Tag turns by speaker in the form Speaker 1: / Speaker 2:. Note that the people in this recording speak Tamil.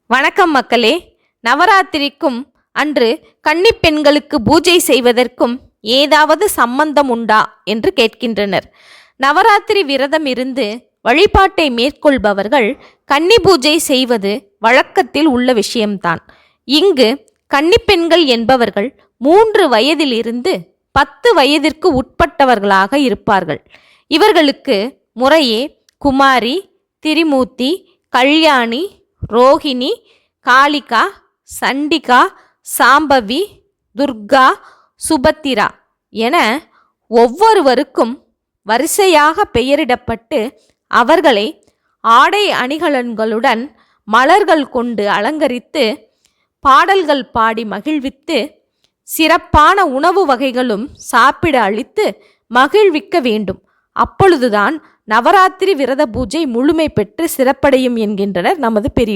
Speaker 1: வணக்கம் மக்களே. நவராத்திரிக்கும் அன்று கன்னிப் பெண்களுக்கு பூஜை செய்வதற்கும் ஏதாவது சம்பந்தம் உண்டா என்று கேட்கின்றனர். நவராத்திரி விரதம் இருந்து வழிபாட்டை மேற்கொள்பவர்கள் கன்னி பூஜை செய்வது வழக்கத்தில் உள்ள விஷயம்தான். இங்கு கன்னிப்பெண்கள் என்பவர்கள் 3 வயதிலிருந்து 10 வயதிற்கு உட்பட்டவர்களாக இருப்பார்கள். இவர்களுக்கு முறையே குமாரி, திரிமூர்த்தி, கல்யாணி, ரோஹிணி, காளிகா, சண்டிகா, சாம்பவி, துர்கா, சுபத்திரா என ஒவ்வொருவருக்கும் வரிசையாக பெயரிடப்பட்டு அவர்களை ஆடை அணிகலன்களுடன் மலர்கள் கொண்டு அலங்கரித்து பாடல்கள் பாடி மகிழ்வித்து சிறப்பான உணவு வகைகளும் சாப்பிட அளித்து மகிழ்விக்க வேண்டும். அப்பொழுதுதான் நவராத்திரி விரத பூஜை முழுமை பெற்று சிறப்படையும் என்கின்றனர் நமது பெரியோர்.